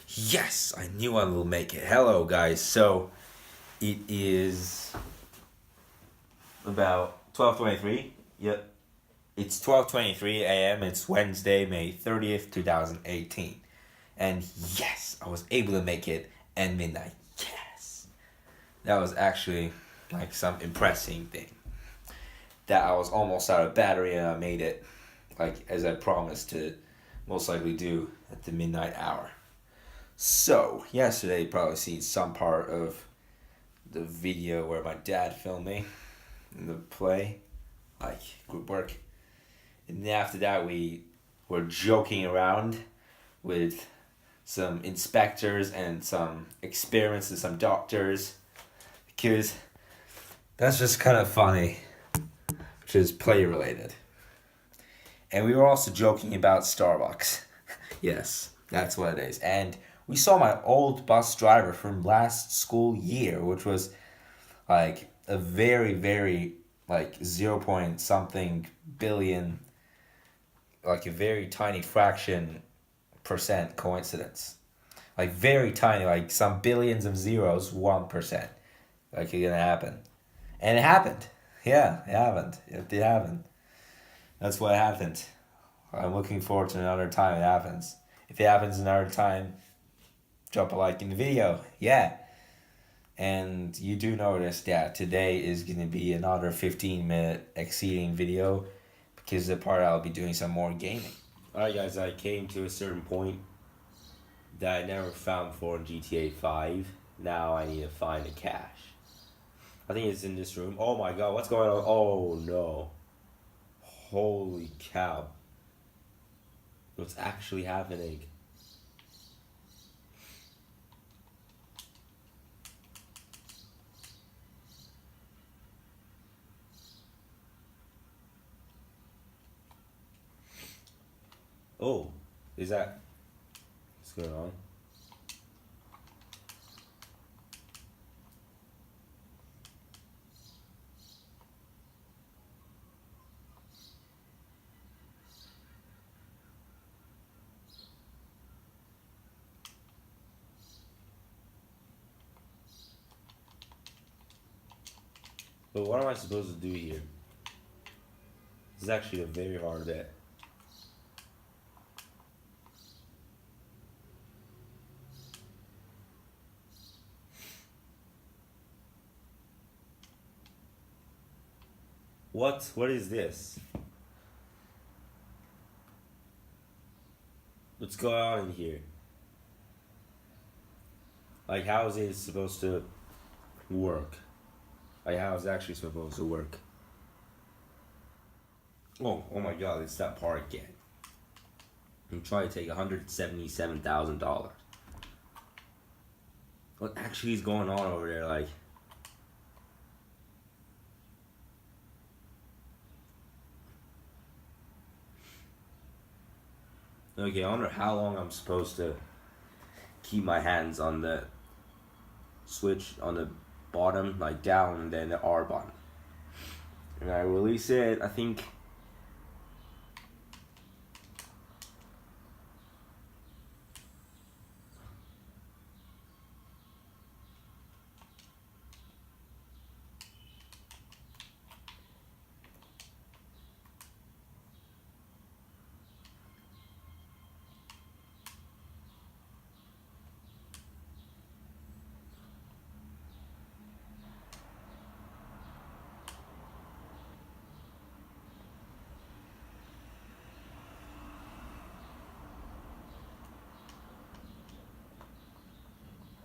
Yes, I knew I will make it. Hello, guys. So, it is about 12:23. Yep. It's 12:23 a.m. It's Wednesday, May 30th, 2018. And yes, I was able to make it at midnight. Yes. That was actually like some impressing thing. That I was almost out of battery and I made it like as I promised to most likely do at the midnight hour. So, yesterday you probably seen some part of the video where my dad filmed me in the play, like group work. And then after that, we were joking around with some inspectors and some experiments and some doctors because that's just kind of funny, which is play related. And we were also joking about Starbucks. Yes, that's what it is. And we saw my old bus driver from last school year, which was like a very like 0 point something billion, like a very tiny fraction percent coincidence, like very tiny, like some billions of zeros, 1%, like it's gonna happen. And it happened. Yeah, it happened. It did happen. That's what happened. I'm looking forward to another time it happens. If it happens another time, drop a like in the video. Yeah. And you do notice that today is going to be another 15-minute exceeding video because the part I'll be doing some more gaming. Alright guys, I came to a certain point that I never found before in GTA 5. Now I need to find a cache. I think it's in this room. Oh my god, what's going on? Oh no. Holy cow. What's actually happening? Oh, is that... what's going on? But what am I supposed to do here? This is actually a very hard bit. What? What is this? What's going on in here? Like, how is it supposed to work? Like, how is it actually supposed to work? Oh my god, it's that part again. I'm trying to take $177,000. What actually is going on over there? Like, okay, I wonder how long I'm supposed to keep my hands on the switch on the bottom, like down, and then the R button. And I release it, I think.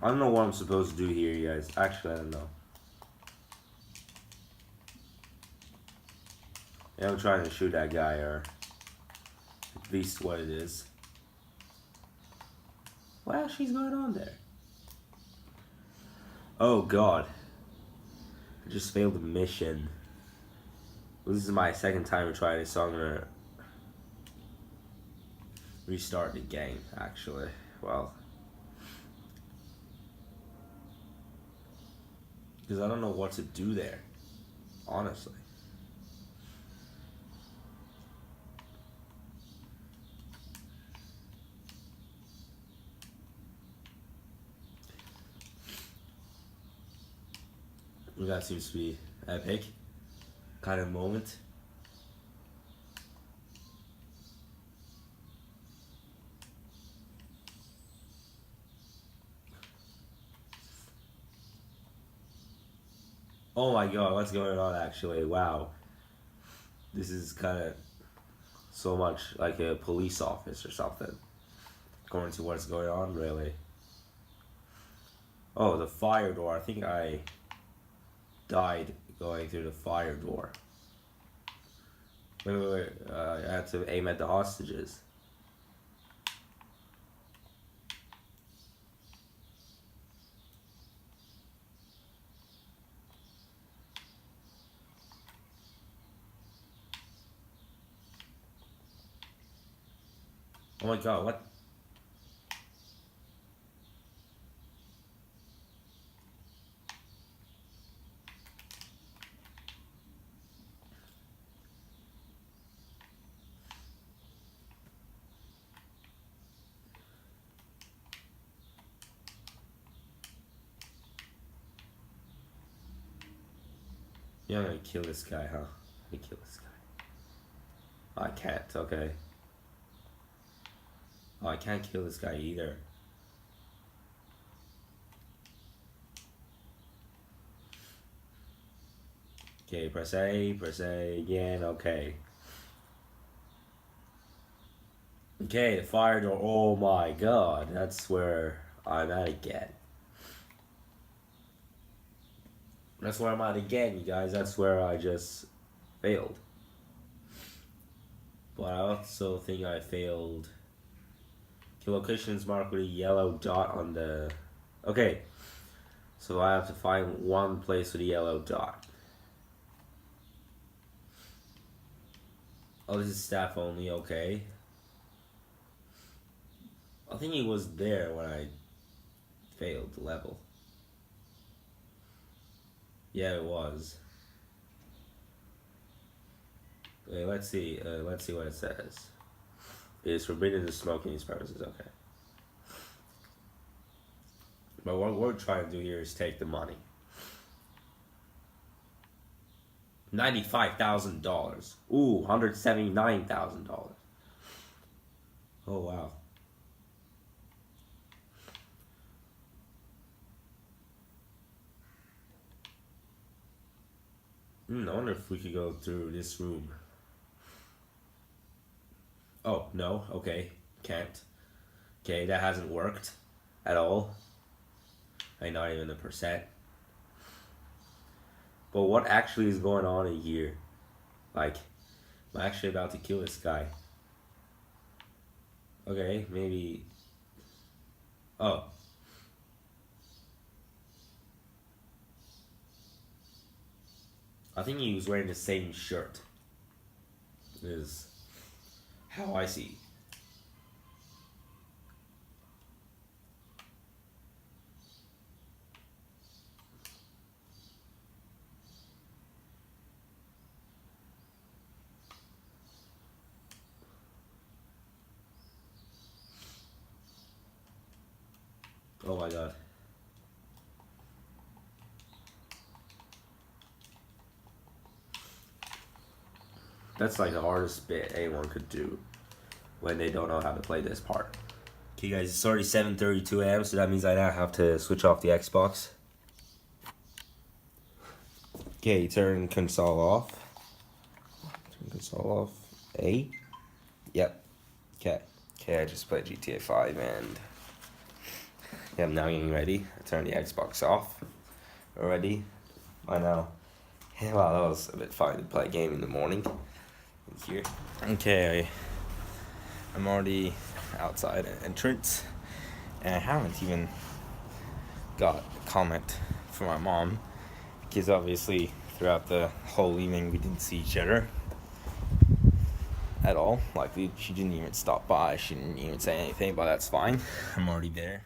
I don't know what I'm supposed to do here, you guys. Actually, I don't know. Yeah, I'm trying to shoot that guy, or at least what it is. What actually is going on there? Oh god. I just failed the mission. Well, this is my second time to try this, so I'm gonna restart the game, actually. Well, because I don't know what to do there, honestly. That seems to be epic kind of moment. Oh my god, what's going on actually? Wow. This is kind of so much like a police office or something. According to what's going on, really. Oh, the fire door. I think I died going through the fire door. Wait. I had to aim at the hostages. Oh my god, what? Yeah, I'm gonna kill this guy, huh? Let me kill this guy. I can't, okay. Oh, I can't kill this guy either. Okay, press A again, okay. Okay, the fire door, oh my god, that's where I'm at again. That's where I'm at again, you guys, that's where I just failed. But I also think I failed. Okay, locations marked with a yellow dot on the... Okay, so I have to find one place with a yellow dot. Oh, this is staff only, okay. I think he was there when I failed the level. Yeah, it was. Okay, let's see what it says. It is forbidden to smoke in these premises, okay. But what we're trying to do here is take the money. $95,000. Ooh, $179,000. Oh wow. I wonder if we could go through this room. Oh, no, okay, can't. Okay, that hasn't worked at all. Like, not even a percent. But what actually is going on in here? Like, I'm actually about to kill this guy. Okay, maybe... Oh. I think he was wearing the same shirt. Is how I see. Oh my god. That's like the hardest bit anyone could do when they don't know how to play this part. Okay guys, it's already 7:32 a.m. so that means I now have to switch off the Xbox. Okay, turn console off. Turn console off. A? Yep. Okay. Okay, I just played GTA 5 and yeah, I'm now getting ready. I turned the Xbox off already. I know. Yeah, wow, that was a bit fun to play a game in the morning. Here. Okay, I'm already outside an entrance and I haven't even got a comment from my mom because obviously throughout the whole evening we didn't see each other at all. Like, she didn't even stop by, she didn't even say anything, but that's fine. I'm already there.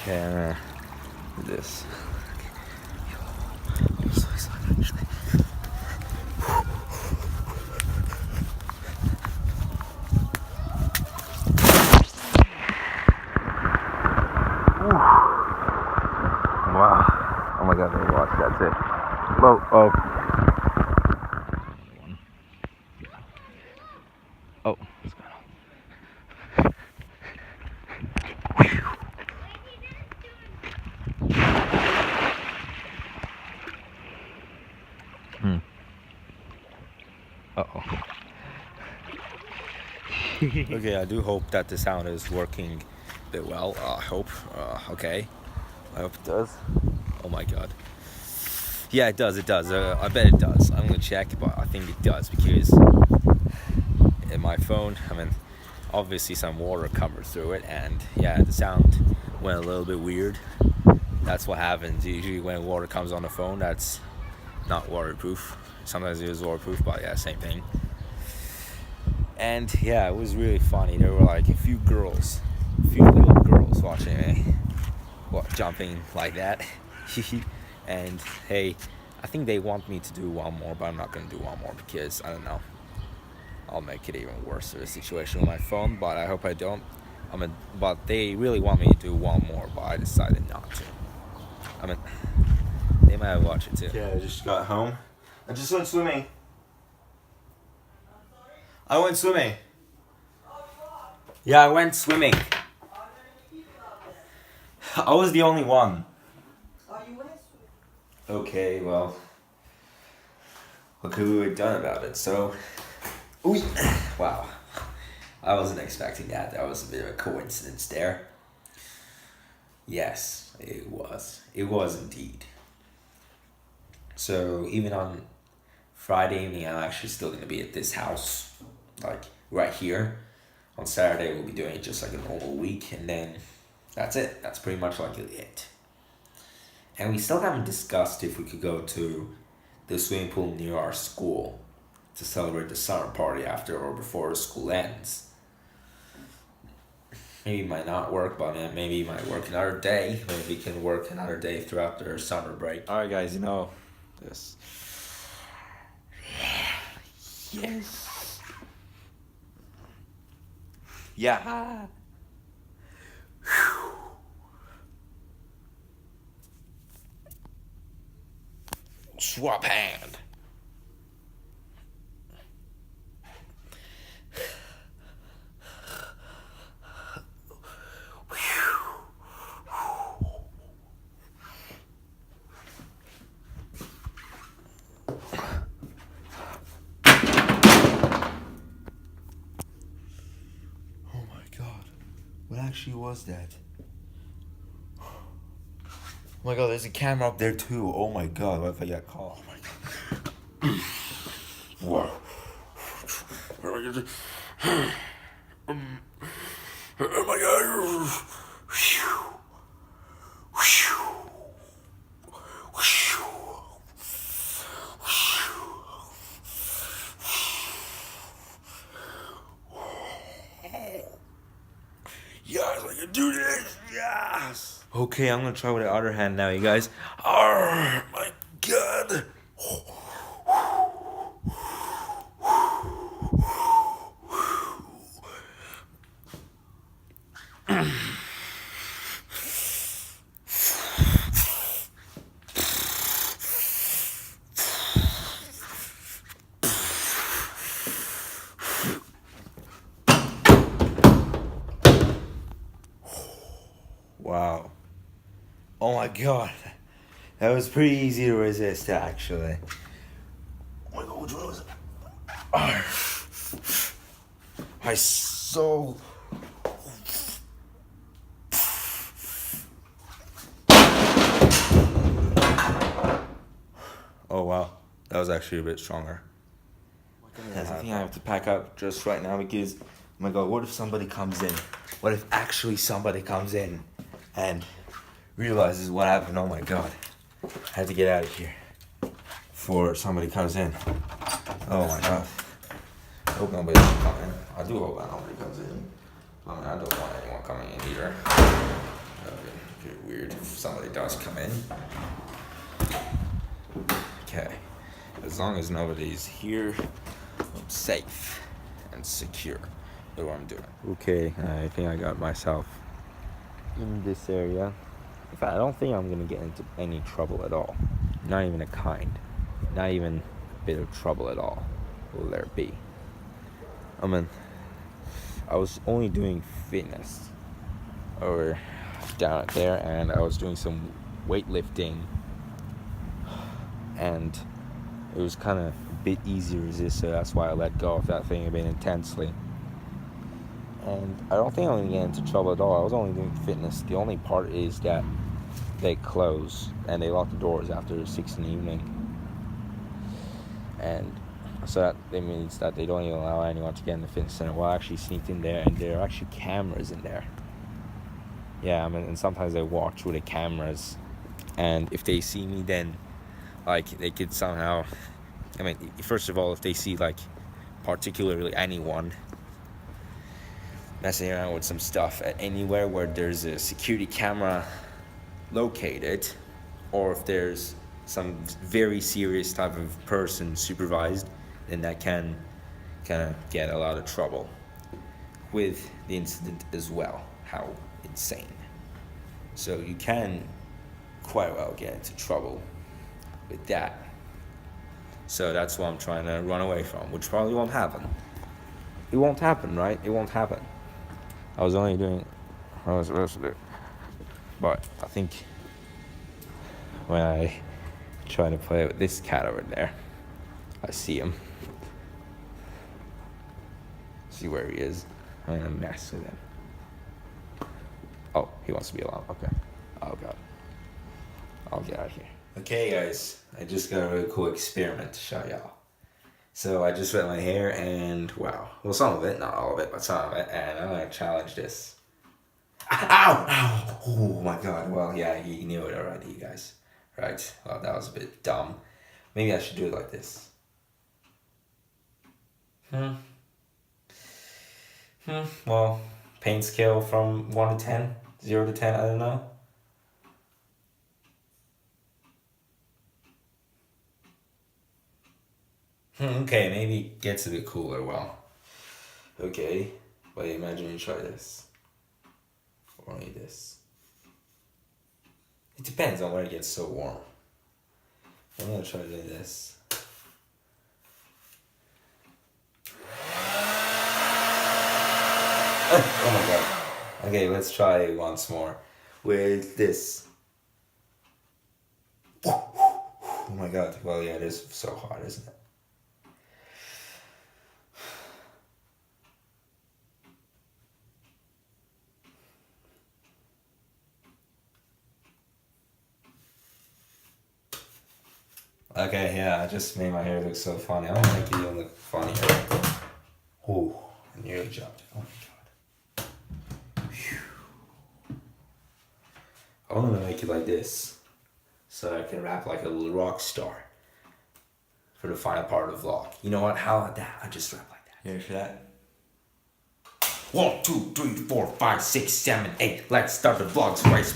Okay, I'm gonna do this. I'm so excited, actually. Wow. Oh my god, I watched that too. Whoa, oh. Oh, what's going on? Uh-oh. Okay, I do hope that the sound is working a bit well. I hope. Okay. I hope it does. Oh my god. Yeah, it does. I bet it does. I'm gonna check, but I think it does because in my phone, I mean, obviously some water covered through it, and yeah, the sound went a little bit weird. That's what happens usually when water comes on the phone. That's not waterproof. Sometimes it is waterproof, but yeah, same thing. And yeah, it was really funny. There were like a few little girls watching me, jumping like that. And hey, I think they want me to do one more, but I'm not gonna do one more because I don't know. I'll make it even worse of a situation with my phone, but I hope I don't. But they really want me to do one more, but I decided not to. I mean, they might watch it too. Yeah, I just got home. I just went swimming. I went swimming. Yeah, I went swimming. I was the only one. Okay, well, what could we have done about it? So, wow, I wasn't expecting that. That was a bit of a coincidence there. Yes, it was. It was indeed. So even on Friday evening, I'm actually still gonna be at this house, like right here. On Saturday, we'll be doing it just like a normal week, and then that's it. That's pretty much like it. And we still haven't discussed if we could go to the swimming pool near our school to celebrate the summer party after or before school ends. Maybe it might not work, but maybe it might work another day. Maybe we can work another day throughout their summer break. Alright guys, you know this. Yes. Yeah. Swap hand. Oh my god. What actually was that? Oh my god, there's a camera up there too. Oh my god, what if I get caught? Oh my god. Whoa. Oh my god. Yes, I can do this. Yes. Okay, I'm gonna try with the other hand now, you guys. Oh my god. Wow. Oh my god. That was pretty easy to resist, actually. Oh my god, which one was it? I so... Oh wow. That was actually a bit stronger. That's the thing I have to pack up just right now because, oh my god, what if somebody comes in? What if actually somebody comes in and realizes what happened? Oh my god. I have to get out of here before somebody comes in. Oh my god. I hope nobody will come in. I do hope that nobody comes in. I mean, I don't want anyone coming in either. Okay. Okay, weird if somebody does come in. Okay. As long as nobody's here, I'm safe and secure. Look what I'm doing. Okay, I think I got myself in this area. In fact, I don't think I'm gonna get into any trouble at all. Not even a kind. Not even a bit of trouble at all will there be. I mean, I was only doing fitness over down there, and I was doing some weightlifting, and it was kind of a bit easy to resist, so that's why I let go of that thing a bit intensely. And I don't think I'm gonna get into trouble at all. I was only doing fitness. The only part is that they close and they lock the doors after 6 in the evening, and so that means that they don't even allow anyone to get in the fitness center. Well, I actually sneaked in there, and there are actually cameras in there. Yeah, I mean, and sometimes they walk through the cameras, and if they see me, then like they could somehow, I mean, first of all, if they see like particularly anyone messing around with some stuff at anywhere where there's a security camera located, or if there's some very serious type of person supervised, then that can kind of get a lot of trouble with the incident as well. How insane. So you can quite well get into trouble with that. So that's what I'm trying to run away from, which probably won't happen. It won't happen, right? It won't happen. I was only doing what I was supposed to do. But I think when I try to play with this cat over there, I see him. See where he is. I'm gonna mess with him. Oh, he wants to be alone. Okay. Oh god. I'll get out of here. Okay guys, I just got a really cool experiment to show y'all. So I just wet my hair, and wow. Well, some of it, not all of it, but some of it, and I'm gonna challenge this. Ow! Ow! Oh my god. Well, yeah, you knew it already, you guys. Right. Well, that was a bit dumb. Maybe I should do it like this. Well, pain scale from 1 to 10, 0 to 10, I don't know. Okay, maybe it gets a bit cooler. Well, okay. But imagine you try this. Or only this. It depends on where it gets so warm. I'm gonna try doing this. Oh my god. Okay, let's try once more with this. Oh my god. Well, yeah, it is so hot, isn't it? Okay, yeah, I just made my hair look so funny. I want to make it even look funnier. Oh, I nearly jumped. Oh my god. Phew. I'm gonna make it like this, so I can rap like a little rock star for the final part of the vlog. You know what? How about that? I just rap like that. You ready for that? 1, 2, 3, 4, 5, 6, 7, 8. Let's start the vlog's race.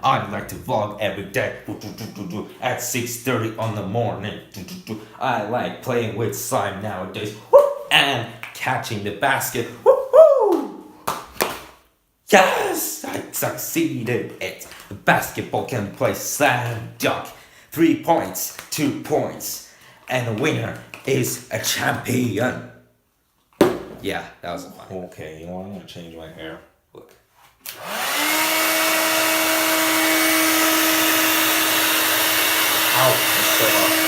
I like to vlog every day at 6:30 on the morning. I like playing with slime nowadays and catching the basket. Yes, I succeeded. It's the basketball can play slam dunk. 3 points, 2 points, and the winner is a champion. Yeah, that was fun. Okay, you know what? I'm gonna change my hair. Look. Ow, it's so hot.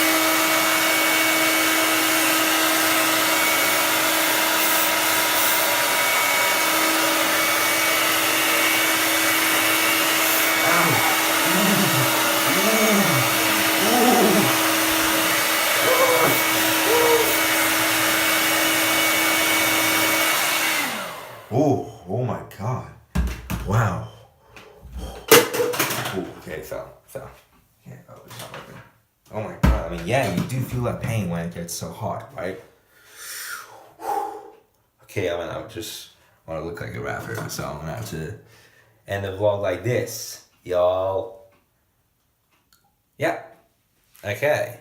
Oh my god. Wow. Ooh, okay, it fell. Yeah, oh, it's not working. Oh my god, I mean, yeah, you do feel that pain when it gets so hot, right? Okay, I mean, I just want to look like a rapper, so I'm gonna have to end the vlog like this, y'all. Yeah. Okay.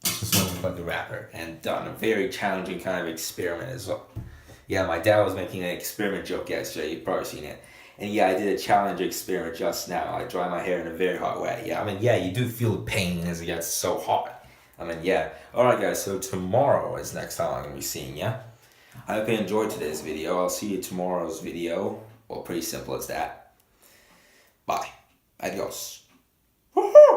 Just want to put the wrapper and done a very challenging kind of experiment as well. Yeah, my dad was making an experiment joke yesterday. You've probably seen it. And yeah, I did a challenge experiment just now. I dry my hair in a very hot way. Yeah, I mean, yeah, you do feel the pain as it gets so hot. I mean, yeah. Alright guys, so tomorrow is next time I'm going to be seeing you. I hope you enjoyed today's video. I'll see you tomorrow's video. Well, pretty simple as that. Bye. Adios. Woohoo!